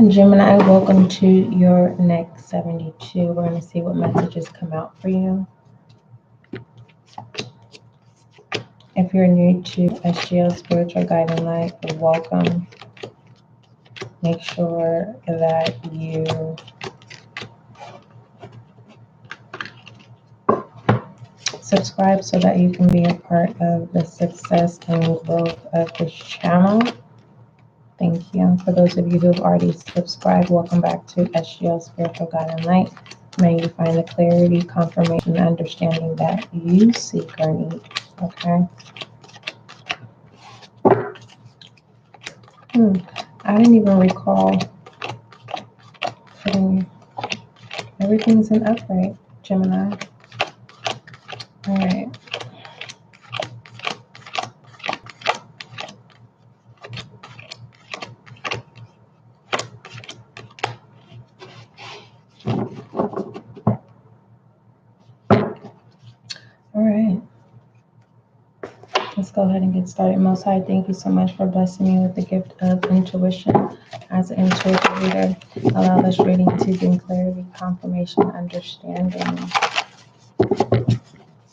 Gemini, welcome to your next 72. We're going to see what messages come out for you. If you're new to SGL Spiritual Guiding Light, welcome. Make sure that you subscribe so that you can be a part of the success and growth of this channel. Thank you. For those of you who have already subscribed, welcome back to SGL Spiritual Guiding Light. May you find the clarity, confirmation, and understanding that you seek or need. Okay. I didn't even recall putting everything's in upright, Gemini. All right. All right. Let's go ahead and get started. Most High, thank you so much for blessing me with the gift of intuition. As an intuitive reader, allow this reading to bring clarity, confirmation, understanding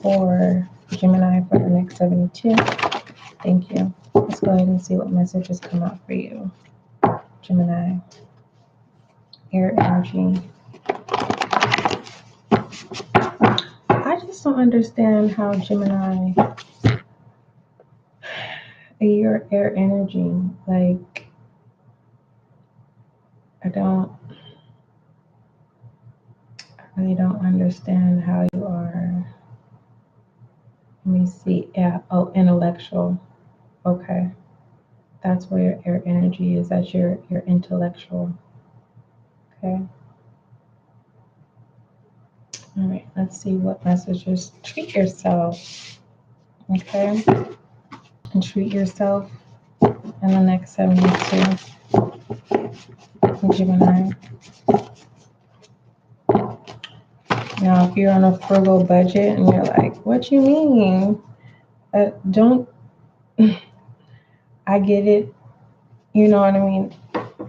for Gemini for the next 72. Thank you. Let's go ahead and see what messages come out for you. Gemini, air energy. I just don't understand how Gemini, your air energy, like, I really don't understand how you are. Let me see. Yeah. Oh, intellectual. Okay. That's where your air energy is. That's your intellectual. Okay. All right. Let's see what messages. Treat yourself. Okay. And treat yourself in the next 72. Gemini. Now, if you're on a frugal budget and you're like, what you mean? Don't, I get it. You know what I mean?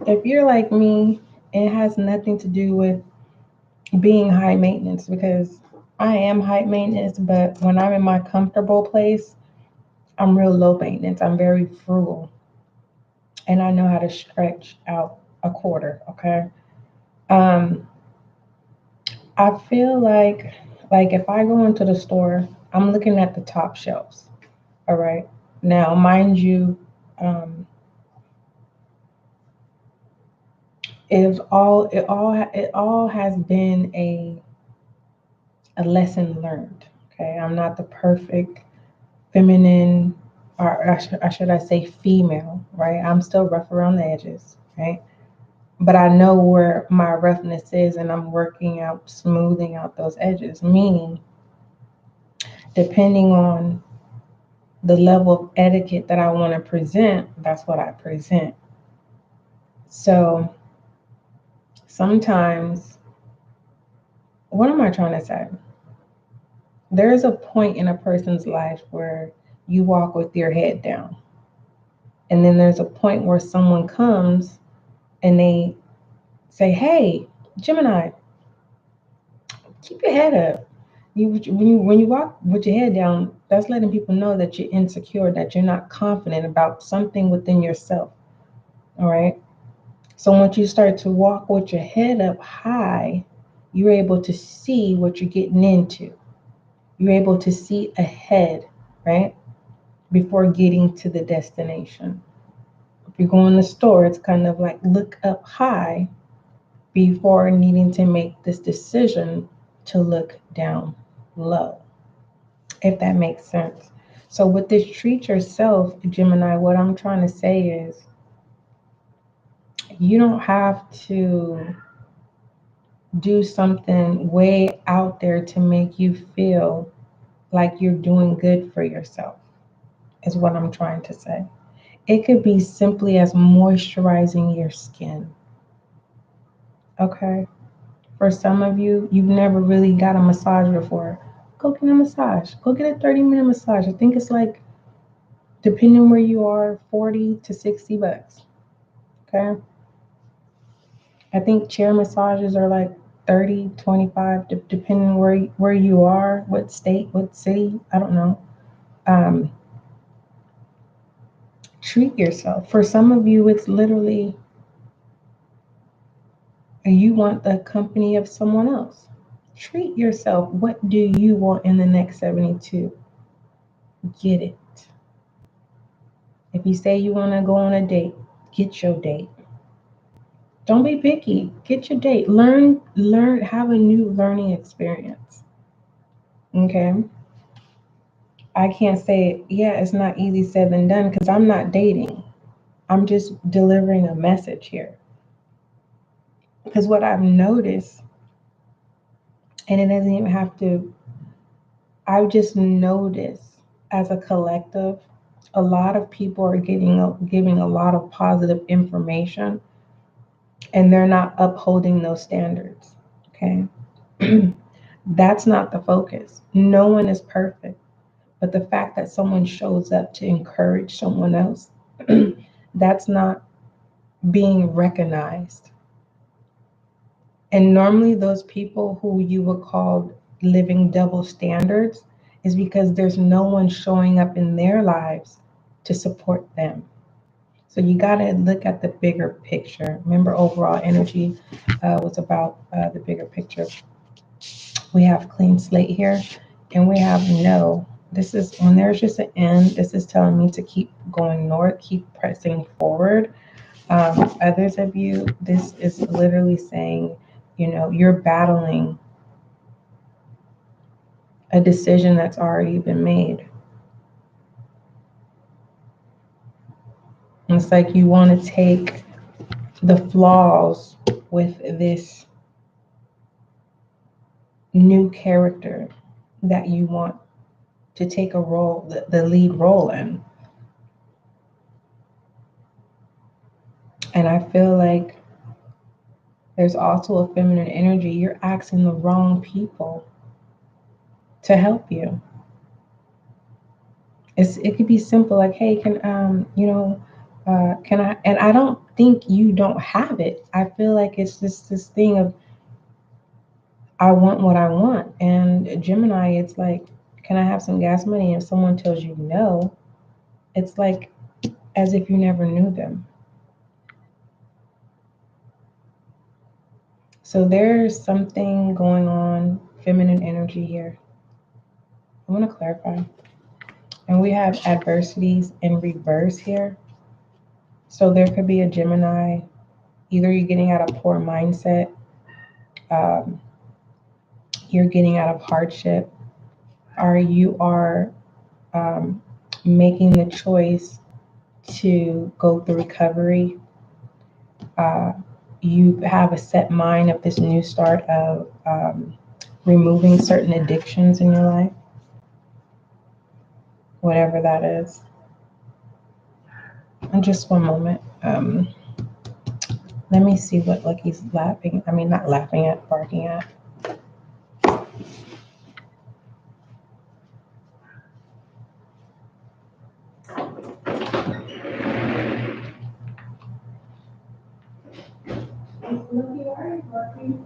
If you're like me, it has nothing to do with being high maintenance, because I am high maintenance, but when I'm in my comfortable place, I'm real low maintenance. I'm very frugal. And I know how to stretch out a quarter, okay? I feel like if I go into the store, I'm looking at the top shelves. All right. Now, mind you, it all has been a lesson learned. Okay. I'm not the perfect feminine, or should I say female, right? I'm still rough around the edges, right? But I know where my roughness is, and I'm working out, smoothing out those edges, meaning depending on the level of etiquette that I want to present, that's what I present. So sometimes, what am I trying to say? There is a point in a person's life where you walk with your head down. And then there's a point where someone comes and they say, hey, Gemini, keep your head up. When you walk with your head down, that's letting people know that you're insecure, that you're not confident about something within yourself. All right. So once you start to walk with your head up high, you're able to see what you're getting into. You're able to see ahead, right? Before getting to the destination. If you go in the store, it's kind of like look up high before needing to make this decision to look down low, if that makes sense. So with this treat yourself, Gemini, what I'm trying to say is you don't have to do something way out there to make you feel like you're doing good for yourself, is what I'm trying to say. It could be simply as moisturizing your skin. Okay? For some of you, you've never really got a massage before. Go get a massage. Go get a 30-minute massage. I think it's like, depending where you are, 40 to 60 bucks. Okay? I think chair massages are like 30, 25, depending where you are, what state, what city, I don't know. Um, treat yourself. For some of you, it's literally you want the company of someone else. Treat yourself. What do you want in the next 72? Get it. If you say you want to go on a date, get your date. Don't be picky. Get your date. Learn, have a new learning experience. Okay. I can't say, yeah, it's not easy said than done because I'm not dating. I'm just delivering a message here. Because what I've noticed, and it doesn't even have to, I've just noticed as a collective, a lot of people are giving a lot of positive information and they're not upholding those standards. Okay. That's not the focus. No one is perfect. But the fact that someone shows up to encourage someone else, that's not being recognized. And normally, those people who you would call living double standards is because there's no one showing up in their lives to support them. So you got to look at the bigger picture. Remember, overall energy was about the bigger picture. We have clean slate here, and we have no. This is when there's just an end. This is telling me to keep going north, keep pressing forward. Others of you, this is literally saying, you're battling a decision that's already been made. It's like you want to take the flaws with this new character that you want to take a role, the lead role in. And I feel like there's also a feminine energy. You're asking the wrong people to help you. It could be simple, like, hey, can can I? And I don't think you don't have it. I feel like it's just this thing of I want what I want. And Gemini, it's like, can I have some gas money? If someone tells you no, it's like as if you never knew them. So there's something going on, feminine energy here. I want to clarify. And we have adversities in reverse here. So there could be a Gemini, either you're getting out of poor mindset, um, you're getting out of hardship, or you are um, making the choice to go through recovery. Uh, you have a set mind of this new start of removing certain addictions in your life, whatever that is. And just one moment. Let me see what Lucky's laughing. I mean, not laughing at, barking at. Lucky, why are you barking?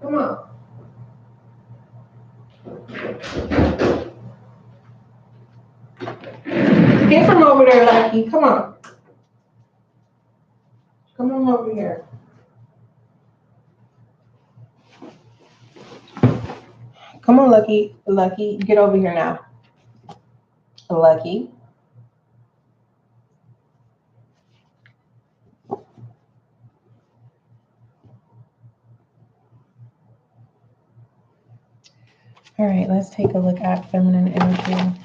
Come on. Get from over there, Lucky. Come on. Come on over here. Come on, Lucky. Lucky, get over here now. Lucky. All right, let's take a look at feminine energy.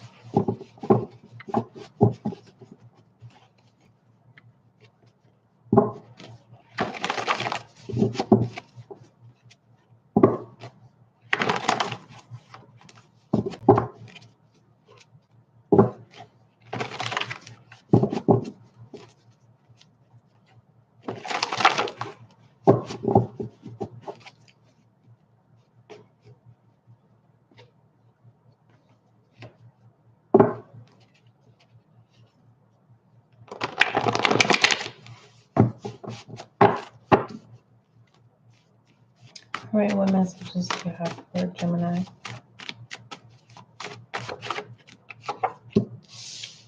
All right, what messages do you have for Gemini?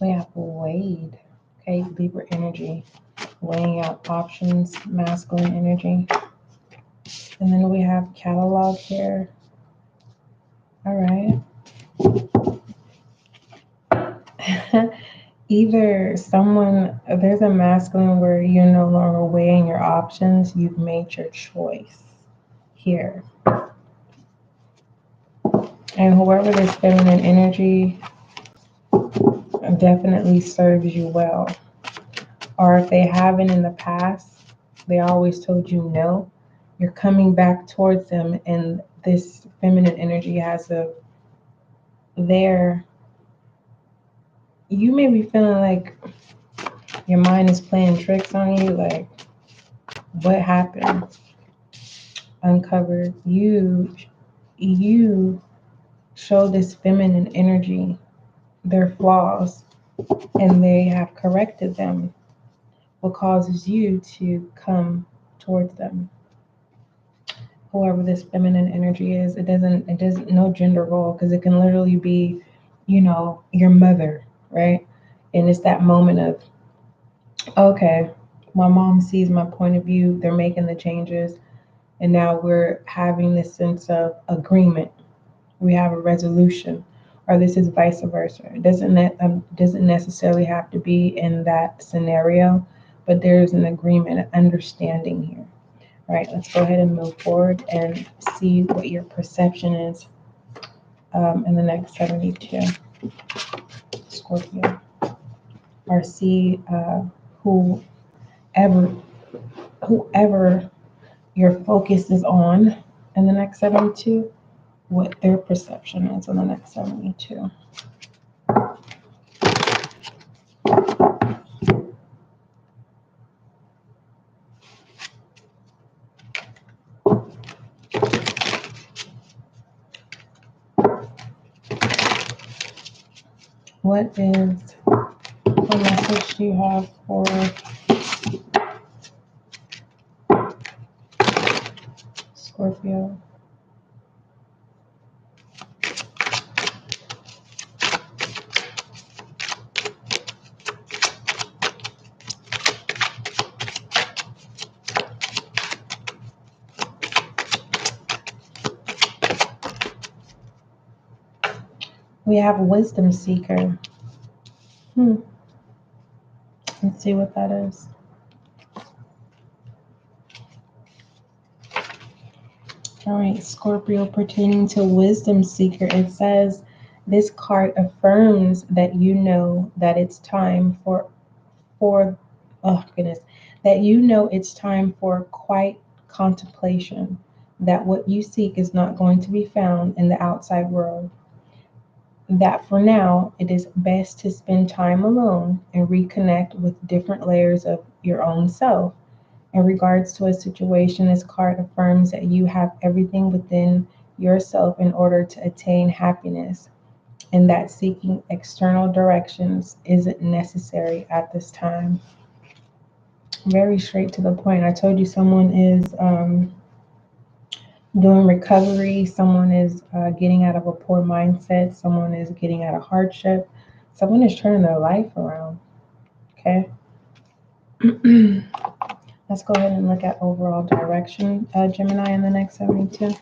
We have weighed. Okay, Libra energy. Weighing out options, masculine energy. And then we have catalog here. All right. Either there's a masculine where you're no longer weighing your options, you've made your choice here. And whoever this feminine energy definitely serves you well. Or if they haven't in the past, they always told you no, you're coming back towards them, and this feminine energy has you may be feeling like your mind is playing tricks on you, like, what happened? Uncovered. You show this feminine energy their flaws, and they have corrected them. What causes you to come towards them? Whoever this feminine energy is, it doesn't no gender role, because it can literally be, your mother, right? And it's that moment of, okay, my mom sees my point of view, they're making the changes, and now we're having this sense of agreement. We have a resolution, or this is vice versa. It doesn't necessarily have to be in that scenario, but there's an agreement, an understanding here. All right, let's go ahead and move forward and see what your perception is in the next 72, Scorpio. Or see whoever your focus is on in the next 72, what their perception is in the next 72. What message do you have for Scorpio? We have wisdom seeker. Let's see what that is. All right, Scorpio, pertaining to wisdom seeker, it says this card affirms that you know that it's time for oh goodness, that you know it's time for quiet contemplation, that what you seek is not going to be found in the outside world, that for now it is best to spend time alone and reconnect with different layers of your own self. In regards to a situation, this card affirms that you have everything within yourself in order to attain happiness, and that seeking external directions isn't necessary at this time. Very straight to the point. I told you someone is doing recovery. Someone is getting out of a poor mindset. Someone is getting out of hardship. Someone is turning their life around. Okay. Let's go ahead and look at overall direction, Gemini, in the next 72.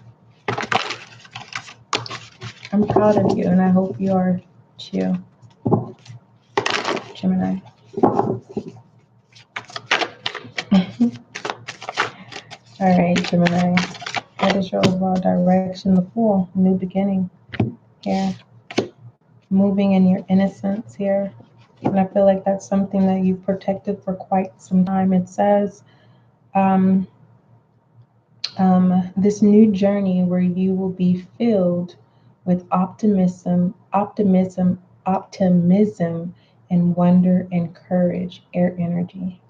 I'm proud of you, and I hope you are too, Gemini. All right, Gemini. What is your overall direction? The Fool, new beginning here. Moving in your innocence here. And I feel like that's something that you've protected for quite some time. It says this new journey where you will be filled with optimism, and wonder and courage, air energy.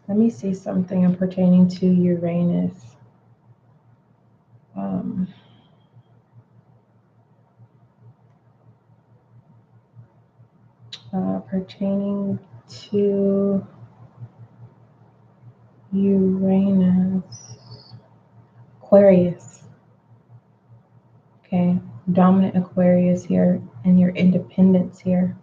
Let me see something pertaining to Uranus. Pertaining to Uranus, Aquarius. Okay, dominant Aquarius here, and your independence here.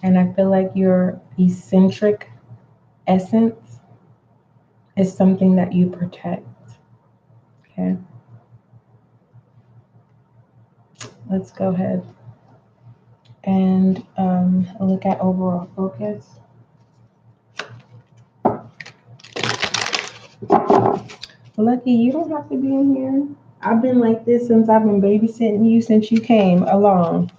And I feel like your eccentric essence is something that you protect. Okay. Let's go ahead and look at overall focus. Lucky, you don't have to be in here. I've been like this since I've been babysitting you since you came along.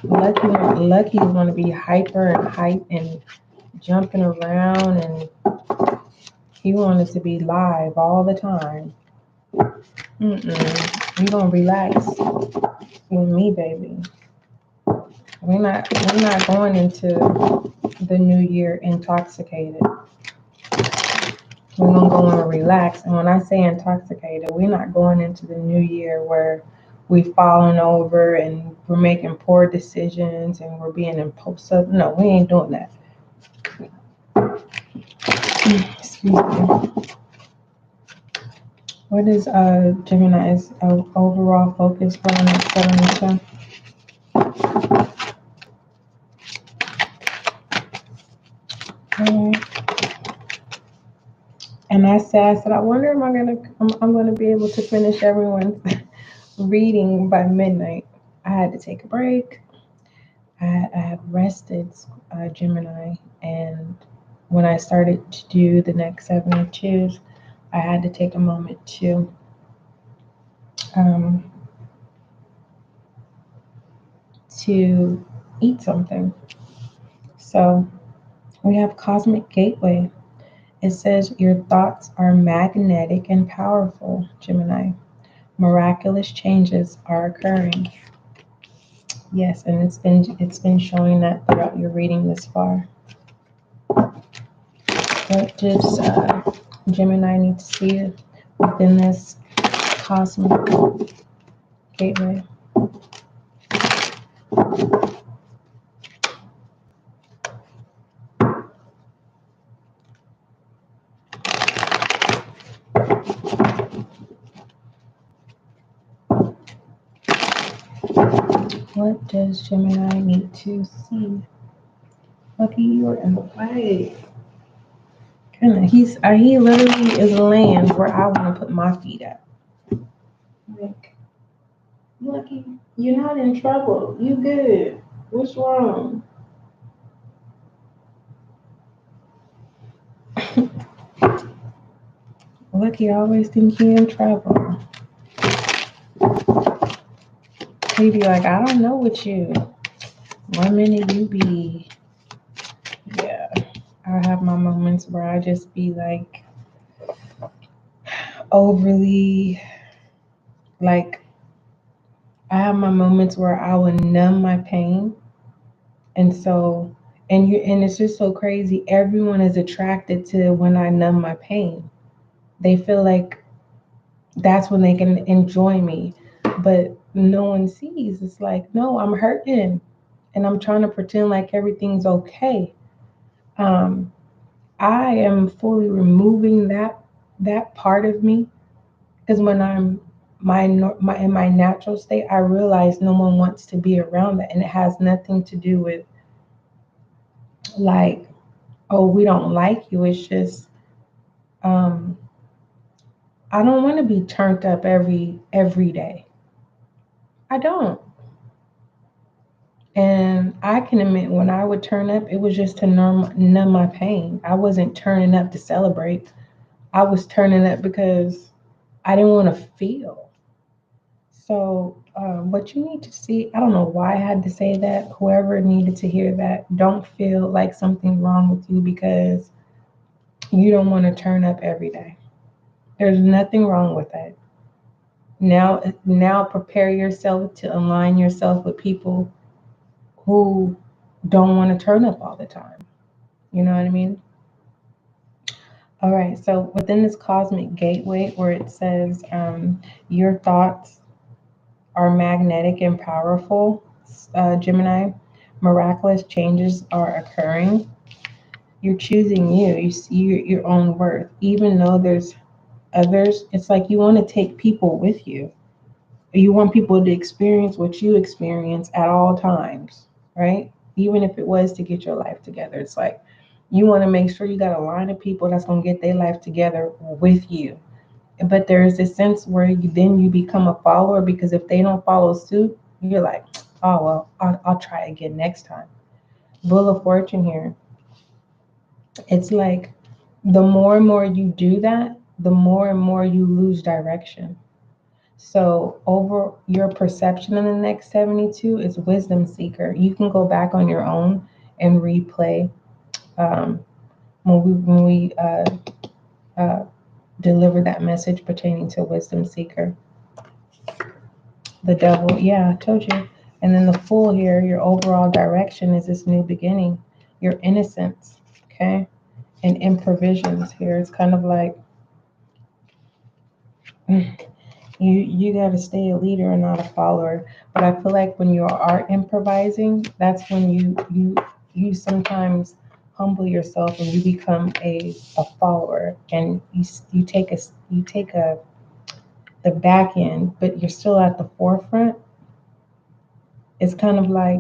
Lucky is going to be hyper and hype and jumping around, and he wanted to be live all the time. You're going to relax with me, baby. We're not going into the new year intoxicated. We're going to go and relax. And when I say intoxicated, we're not going into the new year where we've fallen over and we're making poor decisions and we're being impulsive. No, we ain't doing that. Excuse me. What is Gemini's overall focus for the next 72? And I said, I wonder if I'm gonna be able to finish everyone's reading by midnight. I had to take a break. I had rested, Gemini, and when I started to do the next 72s, I had to take a moment to eat something. So we have Cosmic Gateway. It says your thoughts are magnetic and powerful, Gemini. Miraculous changes are occurring. Yes, and it's been showing that throughout your reading this far. What does Gemini need to see within this cosmic gateway? What does Gemini need to see? Lucky, you're in the way. Goodness, he literally is laying where I want to put my feet at. Like, Lucky, you're not in trouble. You good. What's wrong? Lucky, I always think you're in trouble. He be like, I don't know what you. 1 minute you be, yeah. I have my moments where I just be like overly, like, I have my moments where I will numb my pain. And so, and it's just so crazy. Everyone is attracted to when I numb my pain. They feel like that's when they can enjoy me. But no one sees. It's like, no, I'm hurting. And I'm trying to pretend like everything's okay. Um, I am fully removing that part of me because when I'm my in my natural state, I realize no one wants to be around that, and it has nothing to do with like, oh, we don't like you. It's just um, I don't want to be turned up every day. I don't. And I can admit when I would turn up, it was just to numb my pain. I wasn't turning up to celebrate. I was turning up because I didn't want to feel. So, what you need to see, I don't know why I had to say that. Whoever needed to hear that, don't feel like something's wrong with you because you don't want to turn up every day. There's nothing wrong with that. Now prepare yourself to align yourself with people who don't want to turn up all the time. You know what I mean? All right. So within this cosmic gateway, where it says your thoughts are magnetic and powerful, Gemini, miraculous changes are occurring. You're choosing you. You see your own worth, even though there's others. It's like you want to take people with you. You want people to experience what you experience at all times, right? Even if it was to get your life together, it's like you want to make sure you got a line of people that's going to get their life together with you. But there's this sense where you become a follower because if they don't follow suit, you're like, oh well, I'll try again next time. Wheel of Fortune here. It's like the more and more you do that, the more and more you lose direction. So over your perception in the next 72 is wisdom seeker. You can go back on your own and replay um, when we uh, deliver that message pertaining to wisdom seeker. The devil, yeah, I told you. And then the fool here, your overall direction is this new beginning, your innocence, okay? And improvisions here. It's kind of like you got to stay a leader and not a follower. But I feel like when you are improvising, that's when you sometimes humble yourself and you become a follower, and you take a the back end, but you're still at the forefront. It's kind of like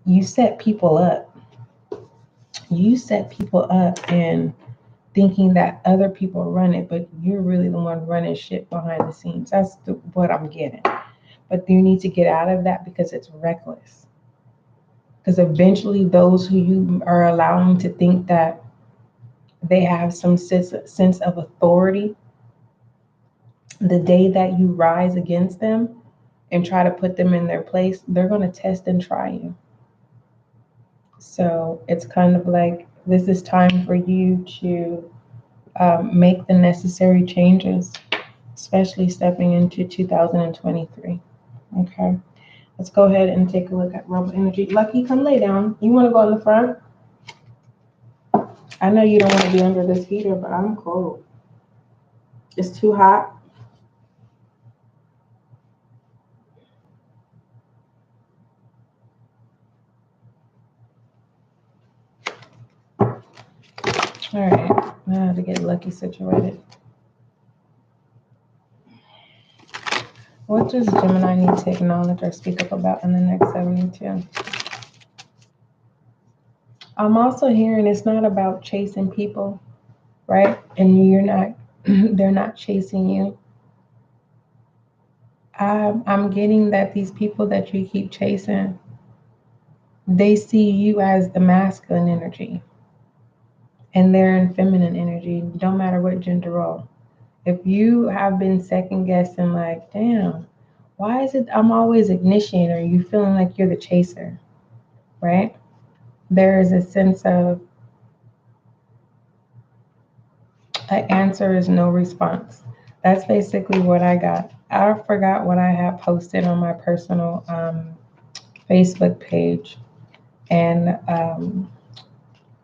you set people up. You set people up and thinking that other people run it, but you're really the one running shit behind the scenes. What I'm getting. But you need to get out of that because it's reckless. Because eventually, those who you are allowing to think that they have some sense of authority, the day that you rise against them and try to put them in their place, they're going to test and try you. So it's kind of like this is time for you to make the necessary changes, especially stepping into 2023. Okay. Let's go ahead and take a look at Rebel energy. Lucky, come lay down. You want to go in the front? I know you don't want to be under this heater, but I'm cold. It's too hot. All right. Now I have to get Lucky situated. What does Gemini need to acknowledge or speak up about in the next 72? I'm also hearing it's not about chasing people, right? And you're not, they're not chasing you. I'm getting that these people that you keep chasing, they see you as the masculine energy and they're in feminine energy. Don't matter what gender role. If you have been second guessing, like, damn, why is it I'm always ignition, or you feeling like you're the chaser, right? There is a sense of an answer is no response. That's basically what I got. I forgot what I had posted on my personal Facebook page, and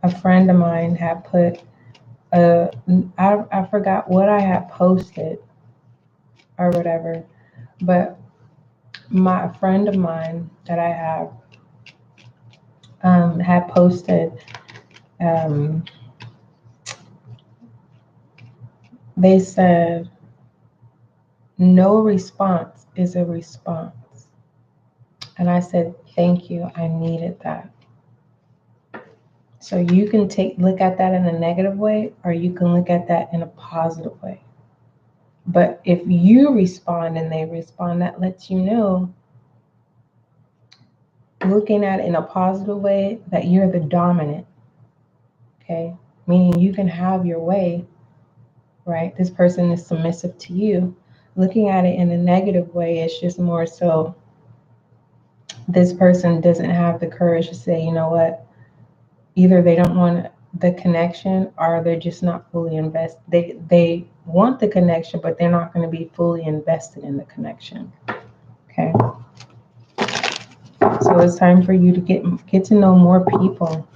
a friend of mine had put I forgot what I had posted or whatever, but my friend of mine that I have had posted, they said, no response is a response. And I said, thank you, I needed that. So you can look at that in a negative way, or you can look at that in a positive way. But if you respond and they respond, that lets you know, looking at it in a positive way, that you're the dominant. Okay? Meaning you can have your way, right? This person is submissive to you. Looking at it in a negative way, it's just more so this person doesn't have the courage to say, you know what, either they don't want the connection, or they're just not fully invested. They want the connection, but they're not going to be fully invested in the connection. Okay. So it's time for you to get to know more people.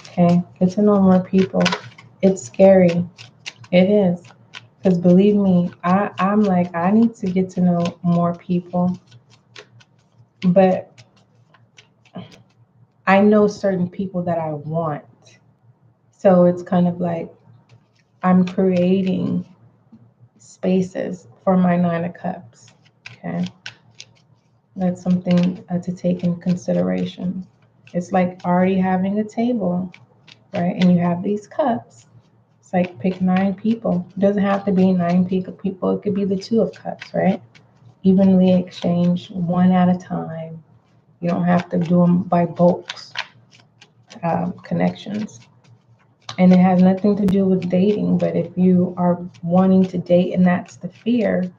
Okay. Get to know more people. It's scary. It is. Because believe me, I'm like, I need to get to know more people. But I know certain people that I want. So it's kind of like I'm creating spaces for my Nine of Cups. Okay. That's something to take in consideration. It's like already having a table, right? And you have these cups. It's like pick 9 people. It doesn't have to be 9 people. It could be the 2 of cups, right? Evenly exchange, one at a time. You don't have to do them by bulks, connections. And it has nothing to do with dating. But if you are wanting to date and that's the fear,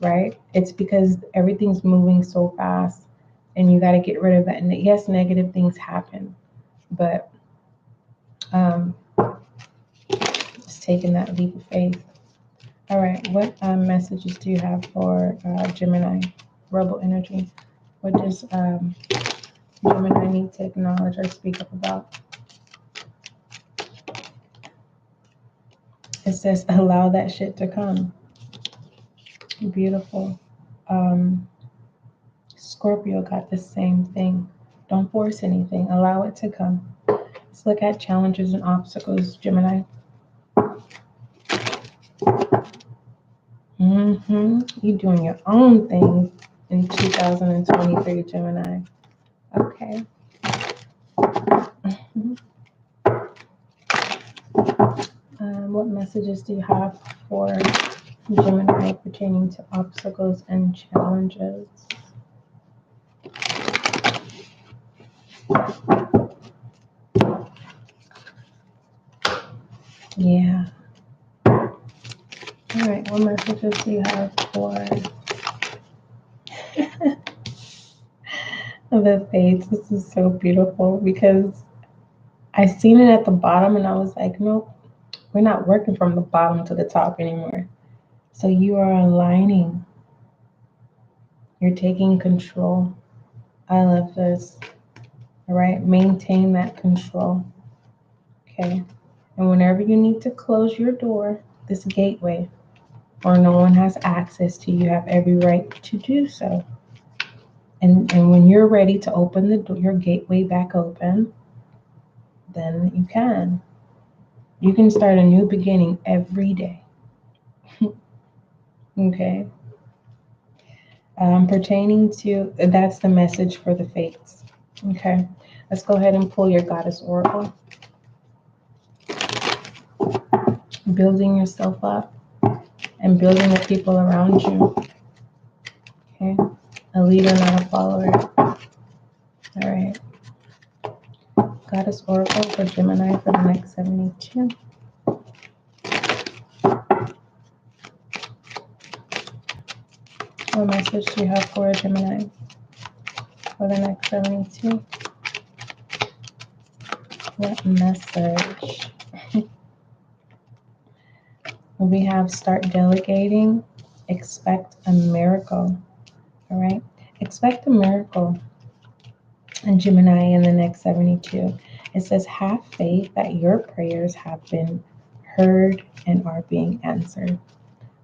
right? It's because everything's moving so fast and you got to get rid of that. And yes, negative things happen, but just taking that leap of faith. All right, what messages do you have for Gemini, rebel energy? What does Gemini need to acknowledge or speak up about? It says, allow that shit to come. Beautiful. Scorpio got the same thing. Don't force anything. Allow it to come. Let's look at challenges and obstacles, Gemini. You're doing your own thing in 2023, Gemini. Okay. What messages do you have for Gemini pertaining to obstacles and challenges? Yeah. All right. What messages do you have for the fates? This is so beautiful because I seen it at the bottom and I was like, nope, we're not working from the bottom to the top anymore. So you are aligning. You're taking control. I love this. All right. Maintain that control. Okay. And whenever you need to close your door, this gateway, or no one has access to, you have every right to do so. And when you're ready to open your gateway back open, then you can. You can start a new beginning every day. Okay. Pertaining to, that's the message for the fates. Okay. Let's go ahead and pull your goddess oracle. Building yourself up and building the people around you. Okay. A leader, not a follower. All right. Goddess oracle for Gemini for the next 72. What message do you have for Gemini for the next 72? What message? We have start delegating, expect a miracle. All right. Expect a miracle in Gemini in the next 72. It says, have faith that your prayers have been heard and are being answered.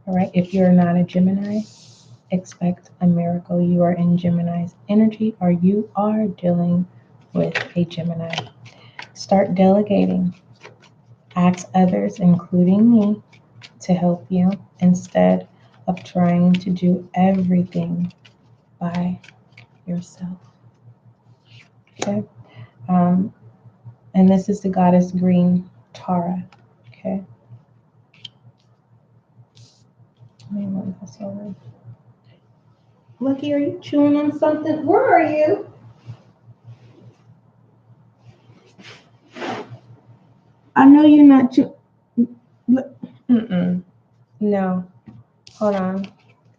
All right. If you're not a Gemini, expect a miracle. You are in Gemini's energy, or you are dealing with a Gemini. Start delegating. Ask others, including me, to help you instead of trying to do everything by yourself. Okay? Um, and this is the goddess green, Tara. Okay? Let me move this over. Lucky, are you chewing on something? Where are you? I know you're not chewing. No. Hold on.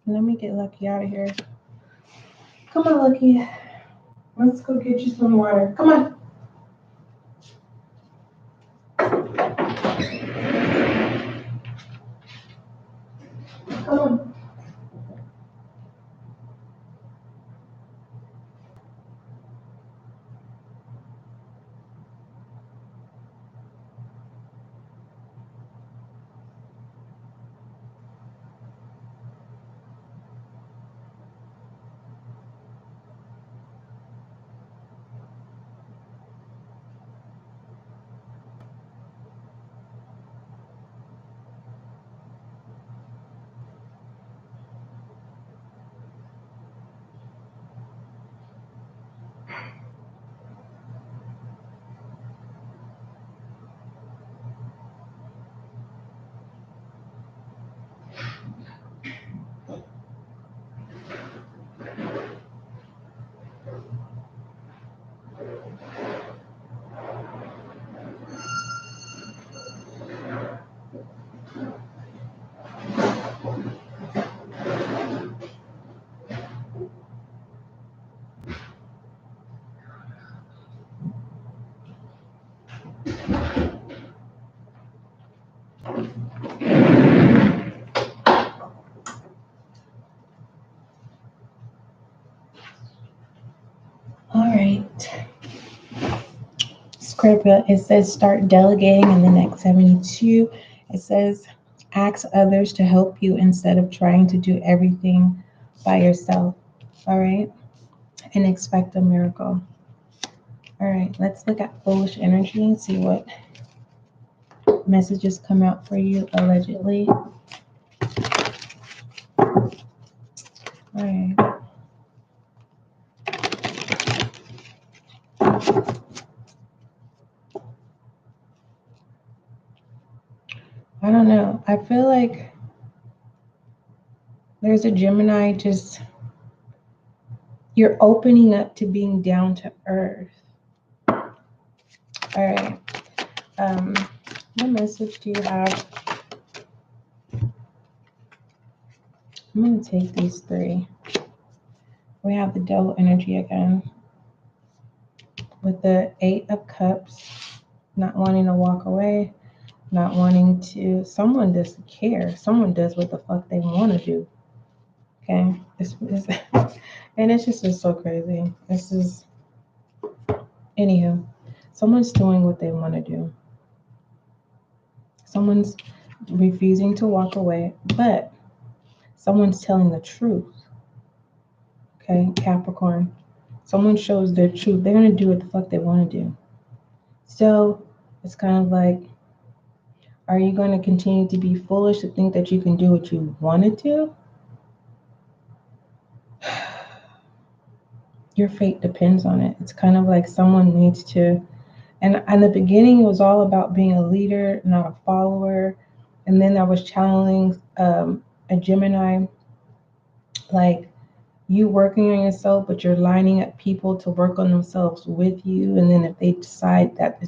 Let me get Lucky out of here. Come on, Lucky. Let's go get you some water. Come on. Come on. All right. Scorpio, it says start delegating in the next 72. It says ask others to help you instead of trying to do everything by yourself. All right. And expect a miracle. All right. Let's look at foolish energy and see what messages come out for you allegedly. All right. I don't know. I feel like there's a Gemini just, you're opening up to being down to earth. All right. What message do you have? I'm going to take these three. We have the devil energy again with the 8 of Cups, not wanting to walk away, not wanting to, someone doesn't care. Someone does what the fuck they want to do. Okay? And it's just so crazy. This is, anywho, someone's doing what they want to do. Someone's refusing to walk away, but someone's telling the truth. Okay, Capricorn. Someone shows their truth. They're going to do what the fuck they want to do. So it's kind of like, are you going to continue to be foolish to think that you can do what you want to do? Your fate depends on it. It's kind of like someone needs to, and in the beginning it was all about being a leader, not a follower. And then I was channeling a Gemini, like you working on yourself, but you're lining up people to work on themselves with you. And then if they decide that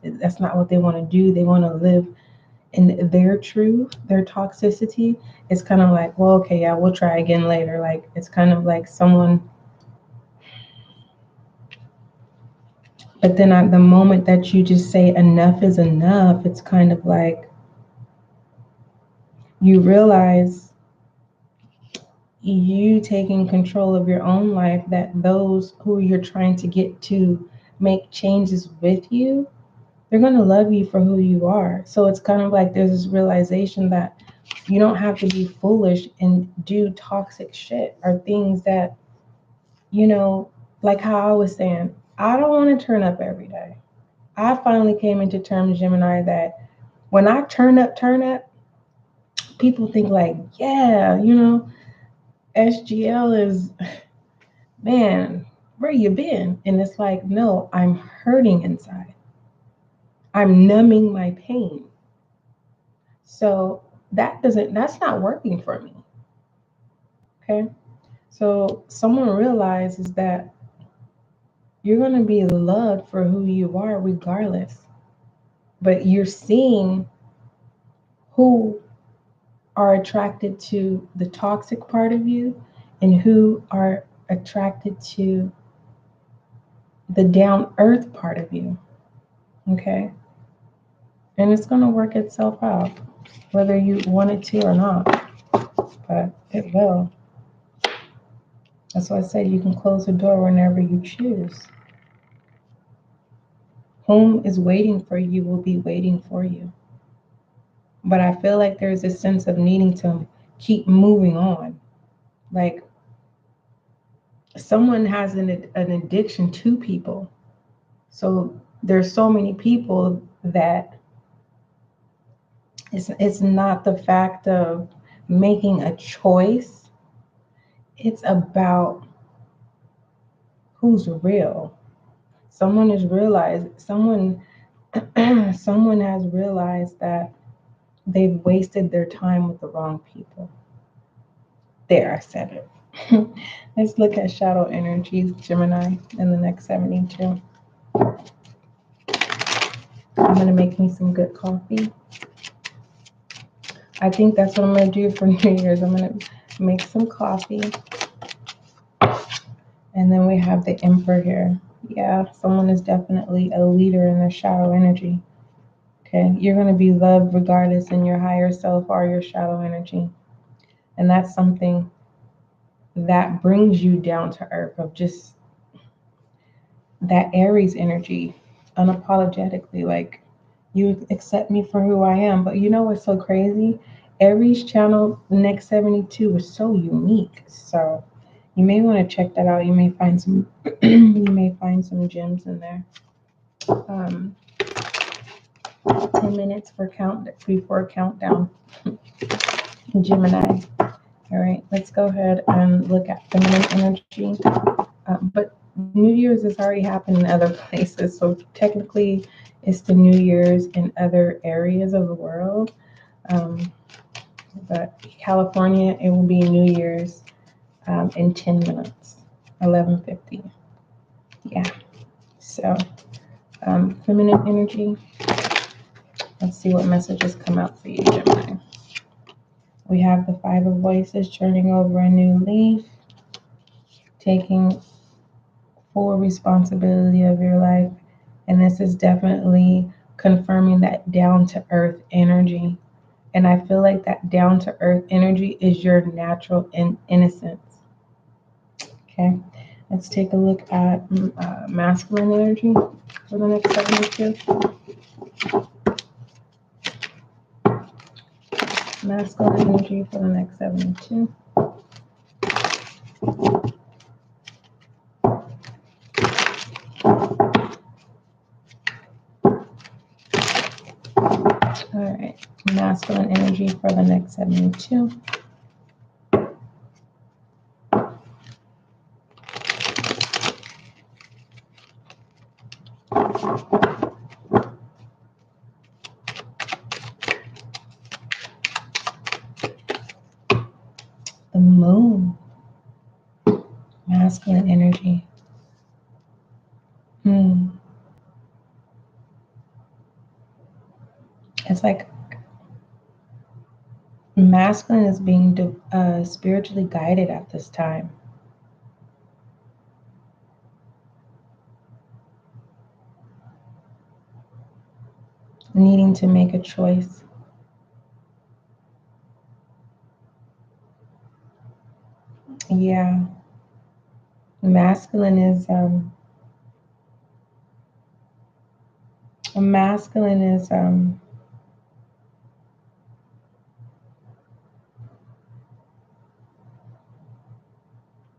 that's not what they want to do, they want to live in their truth, their toxicity, it's kind of like, well, okay, yeah, we'll try again later. Like, it's kind of like someone, but then at the moment that you just say enough is enough, it's kind of like you realize you taking control of your own life, that those who you're trying to get to make changes with you, they're going to love you for who you are. So it's kind of like there's this realization that you don't have to be foolish and do toxic shit or things that, you know, like how I was saying, I don't want to turn up every day. I finally came into terms, Gemini, that when I turn up, people think like, yeah, SGL is, man, where you been? And it's like, no, I'm hurting inside. I'm numbing my pain. So that's not working for me. Okay. So someone realizes that you're going to be loved for who you are regardless, but you're seeing who are attracted to the toxic part of you and who are attracted to the down earth part of you. Okay. And it's going to work itself out, whether you want it to or not, but it will. That's why I said you can close the door whenever you choose. Whom is waiting for you will be waiting for you. But I feel like there's a sense of needing to keep moving on. Like someone has an addiction to people. So there's so many people that it's not the fact of making a choice. It's about who's real. Someone has realized someone has realized that they've wasted their time with the wrong people. There, I said it. Let's look at shadow energies, Gemini, in the next 72. I'm going to make me some good coffee. I think that's what I'm going to do for New Year's. I'm going to make some coffee. And then we have the Emperor here. Yeah, someone is definitely a leader in their shadow energy. Okay, you're going to be loved regardless in your higher self or your shadow energy. And that's something that brings you down to earth, of just that Aries energy, unapologetically, like you accept me for who I am. But you know what's so crazy? Aries channel next 72 is so unique. So you may want to check that out. You may find some you may find some gems in there. 10 minutes before countdown. Gemini. All right, let's go ahead and look at feminine energy. But New Year's has already happened in other places, so technically it's the New Year's in other areas of the world. But California, it will be New Year's in 10 minutes, 11:50. Yeah. So feminine energy. Let's see what messages come out for you, Gemini. We have the Five of Voices, turning over a new leaf, taking full responsibility of your life. And this is definitely confirming that down to earth energy. And I feel like that down to earth energy is your natural innocence. Okay, let's take a look at masculine energy for the next 72. Masculine energy for the next 72. All right, masculine energy for the next 72. The moon, masculine energy. It's like masculine is being spiritually guided at this time. Needing to make a choice. Yeah. Masculine is masculine is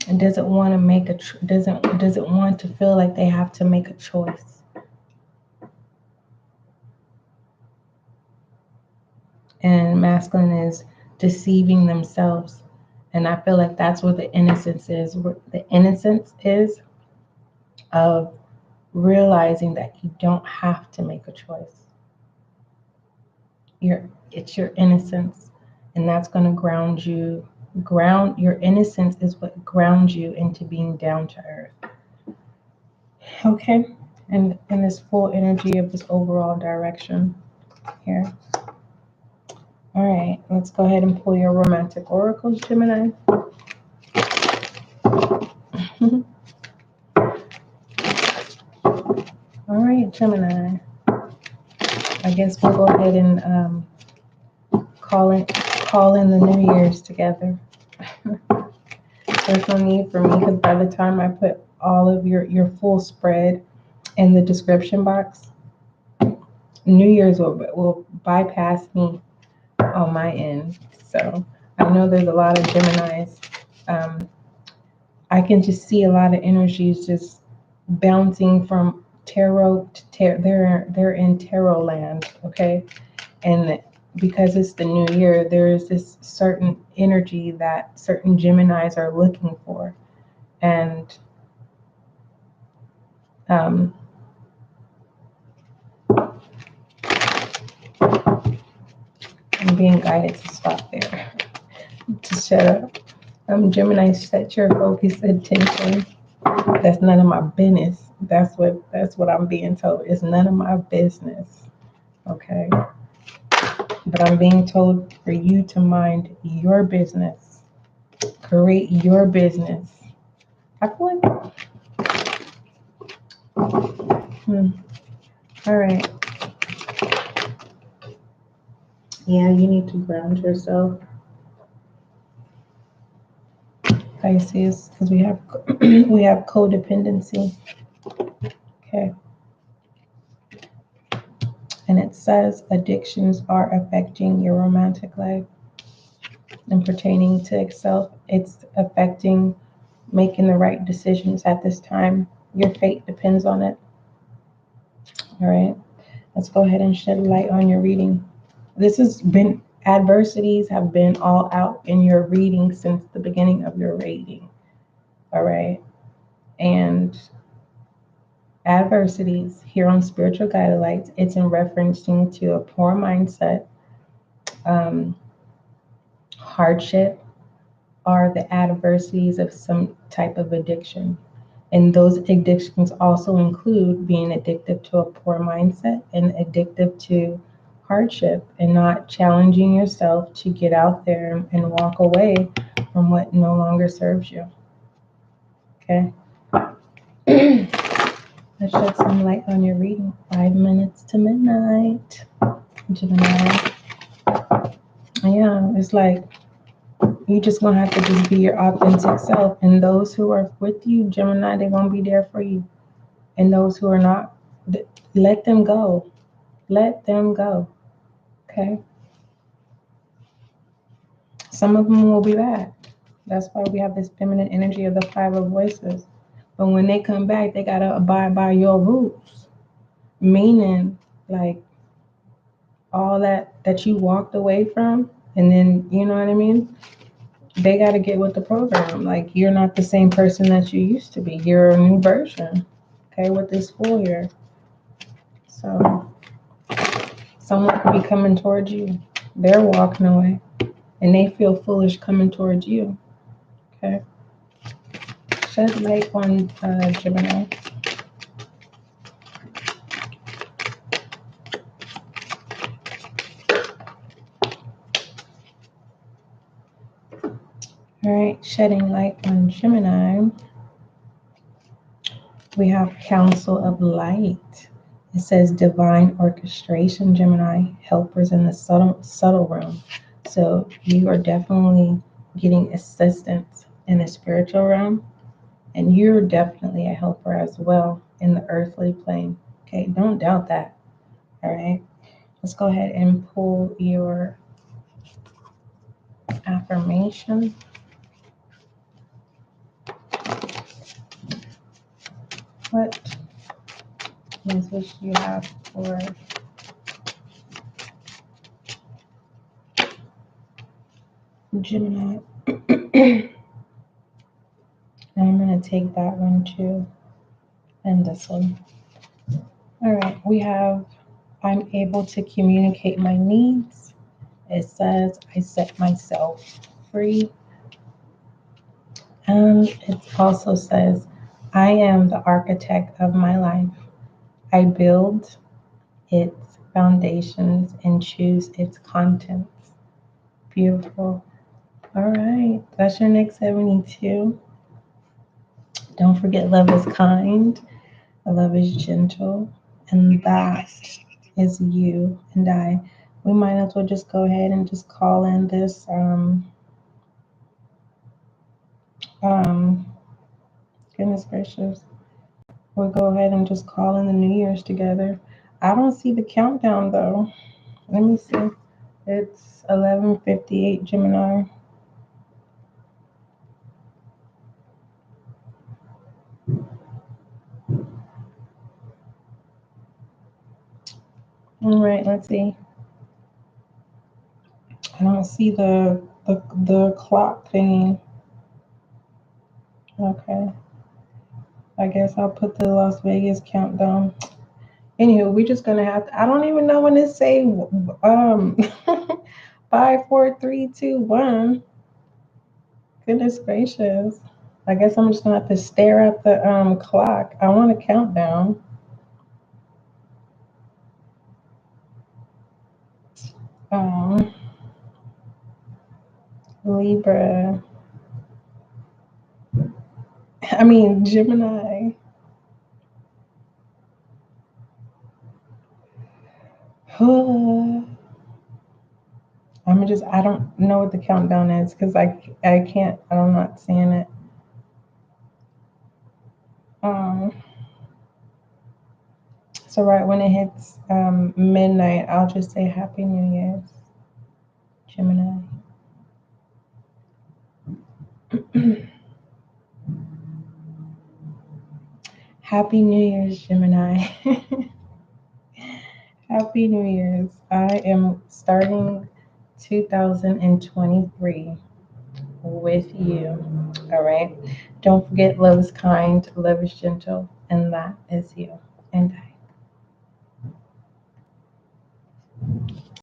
and doesn't want to make doesn't want to feel like they have to make a choice. And masculine is deceiving themselves. And I feel like that's what the innocence is. The innocence is of realizing that you don't have to make a choice. It's your innocence, and that's going to ground you. Your innocence is what grounds you into being down to earth. Okay, and in this full energy of this overall direction here. All right, let's go ahead and pull your romantic oracles, Gemini. All right, Gemini. I guess we'll go ahead and call in the New Year's together. There's no need for me because by the time I put all of your full spread in the description box, New Year's will bypass me on my end. So I know there's a lot of Geminis. I can just see a lot of energies just bouncing from tarot to tarot. They're in tarot land, okay? And because it's the new year, there is this certain energy that certain Geminis are looking for. And I'm being guided to stop there, to shut up. Gemini, set your focus attention. That's none of my business. That's what I'm being told. It's none of my business. Okay. But I'm being told for you to mind your business. Create your business. I feel like all right. Yeah, you need to ground yourself. Pisces, because we have we have codependency. Okay. And it says addictions are affecting your romantic life. And pertaining to self, it's affecting making the right decisions at this time. Your fate depends on it. All right. Let's go ahead and shed light on your reading. This has been adversities have been all out in your reading since the beginning of your reading. All right. And adversities here on Spiritual Guided Lights, it's in referencing to a poor mindset, hardship, or the adversities of some type of addiction. And those addictions also include being addicted to a poor mindset and addicted to hardship and not challenging yourself to get out there and walk away from what no longer serves you. Okay. Let's shed some light on your reading. 5 minutes to midnight, Gemini. Yeah, it's like you just gonna have to just be your authentic self. And those who are with you, Gemini, they're gonna be there for you. And those who are not, let them go. Let them go. Okay. Some of them will be bad. That's why we have this feminine energy of the 5 of voices. But when they come back, they gotta abide by your rules. Meaning, like all that you walked away from, and then you know what I mean? They gotta get with the program. Like you're not the same person that you used to be. You're a new version. Okay, with this full year. So someone could be coming towards you. They're walking away. And they feel foolish coming towards you. Okay. Shed light on Gemini. All right, shedding light on Gemini. We have Council of Light. It says divine orchestration, Gemini, helpers in the subtle realm. So you are definitely getting assistance in the spiritual realm, and you're definitely a helper as well in the earthly plane. Okay, don't doubt that. All right, let's go ahead and pull your affirmation. What message do you have for Gemini? And I'm going to take that one too. And this one. All right, we have I'm able to communicate my needs. It says I set myself free. And it also says I am the architect of my life. I build its foundations and choose its contents. Beautiful. All right, that's your next 72. Don't forget, love is kind, love is gentle, and that is you and I. We might as well just go ahead and just call in this goodness gracious. We'll go ahead and just call in the New Year's together. I don't see the countdown though. Let me see. It's 11:58 Gemini. All right, let's see. I don't see the clock thingy. Okay. I guess I'll put the Las Vegas countdown. Anywho, we're just gonna have to, I don't even know when to say 5, 4, 3, 2, 1. Goodness gracious. I guess I'm just gonna have to stare at the clock. I want a countdown. Um Libra. I mean Gemini. I don't know what the countdown is because I can't, I'm not seeing it. Um, so right when it hits midnight, I'll just say Happy New Year's, Gemini. Happy New Year's, Gemini. Happy New Year's. I am starting 2023 with you. All right. Don't forget, love is kind, love is gentle, and that is you. And